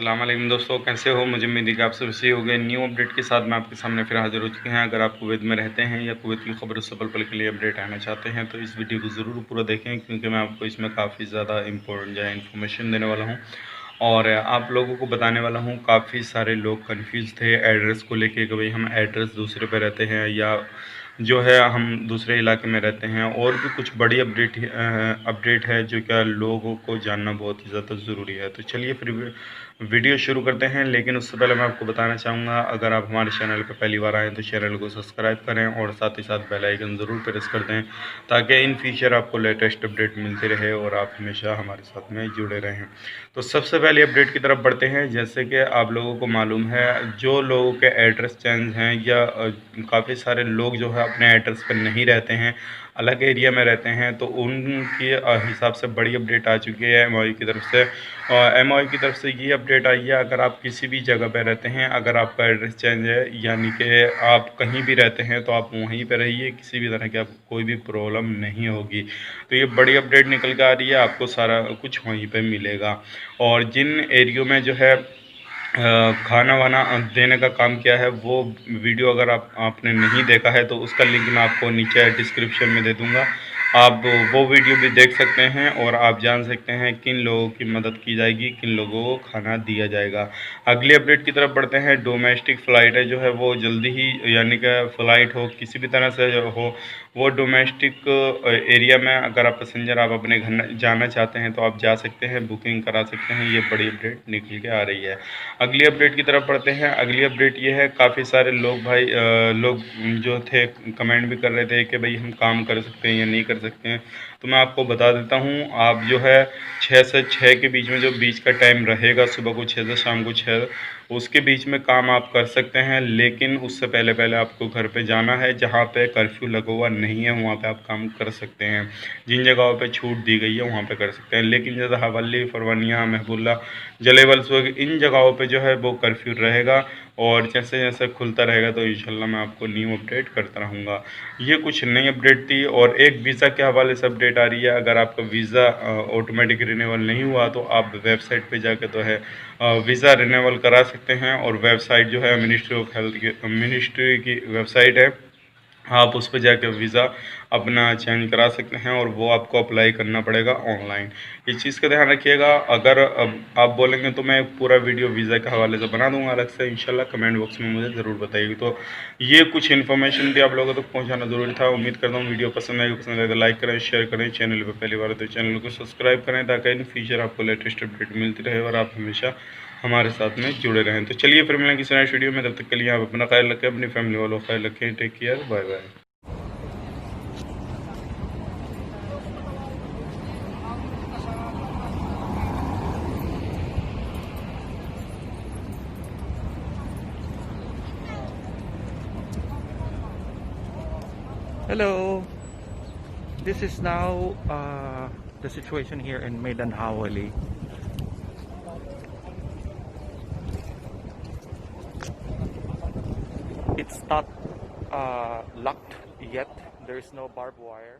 अस्सलाम वालेकुम दोस्तों, कैसे हो? मुझे उम्मीद है कि आप सब सही हो गए। न्यू अपडेट के साथ मैं आपके सामने फिर हाज़िर हो चुके हैं। अगर आप कुवैत में रहते हैं या कुवैत की खबरों से पल-पल के लिए अपडेट आना चाहते हैं तो इस वीडियो को ज़रूर पूरा देखें, क्योंकि मैं आपको इसमें काफ़ी ज़्यादा इम्पोर्टेंट जो है इन्फॉर्मेशन देने वाला हूँ। और आप लोगों को बताने वाला हूँ, काफ़ी सारे लोग कन्फ्यूज़ थे एड्रेस को लेके कि भाई हम एड्रेस दूसरे पे रहते हैं या जो है हम दूसरे इलाके में रहते हैं। और भी कुछ बड़ी अपडेट है जो क्या लोगों को जानना बहुत ही ज़्यादा ज़रूरी है। तो चलिए फिर वीडियो शुरू करते हैं। लेकिन उससे पहले मैं आपको बताना चाहूँगा, अगर आप हमारे चैनल पर पहली बार आएँ तो चैनल को सब्सक्राइब करें और साथ ही साथ बेल आइकन ज़रूर प्रेस कर दें, ताकि इन फ्यूचर आपको लेटेस्ट अपडेट मिलती रहे और आप हमेशा हमारे साथ में जुड़े रहें। तो सबसे पहले अपडेट की तरफ बढ़ते हैं। जैसे कि आप लोगों को मालूम है, जो लोगों के एड्रेस चेंज हैं या काफ़ी सारे लोग जो है अपने एड्रेस पर नहीं रहते हैं, अलग एरिया में रहते हैं, तो उनके हिसाब से बड़ी अपडेट आ चुकी है एमओआई की तरफ से। एमओआई की तरफ से ये अपडेट आई है, अगर आप किसी भी जगह पर रहते हैं, अगर आपका एड्रेस चेंज है यानी कि आप कहीं भी रहते हैं, तो आप वहीं पर रहिए, किसी भी तरह की आपको कोई भी प्रॉब्लम नहीं होगी। तो ये बड़ी अपडेट निकल के आ रही है, आपको सारा कुछ वहीं पर मिलेगा। और जिन एरियो में जो है खाना वाना देने का काम किया है, वो वीडियो अगर आपने नहीं देखा है तो उसका लिंक मैं आपको नीचे डिस्क्रिप्शन में दे दूँगा। आप वो वीडियो भी देख सकते हैं और आप जान सकते हैं किन लोगों की मदद की जाएगी, किन लोगों को खाना दिया जाएगा। अगली अपडेट की तरफ बढ़ते हैं। डोमेस्टिक फ़्लाइट है जो है वो जल्दी ही, यानी कि फ़्लाइट हो किसी भी तरह से हो, वो डोमेस्टिक एरिया में अगर आप पैसेंजर आप अपने घर जाना चाहते हैं तो आप जा सकते हैं, बुकिंग करा सकते हैं। ये बड़ी अपडेट निकल के आ रही है। अगली अपडेट की तरफ पढ़ते हैं। अगली अपडेट ये है, काफ़ी सारे लोग भाई लोग जो थे कमेंट भी कर रहे थे कि भाई हम काम कर सकते हैं या नहीं कर सकते हैं। तो मैं आपको बता देता हूँ, आप जो है 6 से 6 के बीच में जो बीच का टाइम रहेगा, सुबह को 6 से शाम को 6, उसके बीच में काम आप कर सकते हैं। लेकिन उससे पहले पहले आपको घर पे जाना है, जहाँ पे कर्फ्यू लगा हुआ नहीं है वहाँ पे आप काम कर सकते हैं। जिन जगहों पे छूट दी गई है वहाँ पे कर सकते हैं। लेकिन जैसे हवाली, फरवानिया, महबूल्ला, जलेबल सोग, इन जगहों पे जो है वो कर्फ्यू रहेगा। और जैसे जैसे खुलता रहेगा तो इंशाल्लाह मैं आपको न्यू अपडेट करता रहूँगा। ये कुछ नई अपडेट थी। और एक वीज़ा के हवाले से अपडेट आ रही है। अगर आपका वीज़ा ऑटोमेटिक रिन्यूअल नहीं हुआ तो आप वेबसाइट पे जाकर तो है वीज़ा रिन्यूअल करा सकते हैं। और वेबसाइट जो है मिनिस्ट्री ऑफ हेल्थ की, मिनिस्ट्री की वेबसाइट है, आप उस पर जाकर वीज़ा अपना चेंज करा सकते हैं और वो आपको अप्लाई करना पड़ेगा ऑनलाइन। इस चीज़ का ध्यान रखिएगा। अगर आप बोलेंगे तो मैं पूरा वीडियो वीज़ा के हवाले से बना दूंगा अलग से, इंशाल्लाह कमेंट बॉक्स में मुझे ज़रूर बताइएगा। तो ये कुछ इन्फॉर्मेशन थी, आप लोगों तक पहुंचाना ज़रूरी था। उम्मीद करता हूँ वीडियो पसंद आए तो लाइक करें, शेयर करें। चैनल पर पहली बार तो चैनल को सब्सक्राइब करें, ताकि इन फ्यूचर आपको लेटेस्ट अपडेट मिलती रहे और आप हमेशा हमारे साथ में जुड़े रहें। तो चलिए फिर मिलेंगे किसी नए वीडियो में। तब तक के लिए आप अपना ख्याल रखें, अपनी फैमिली वालों का ख्याल रखें। Take care, bye bye. Hello, this is now the situation here in Maidan Hawali. It's not locked yet, there is no barbed wire.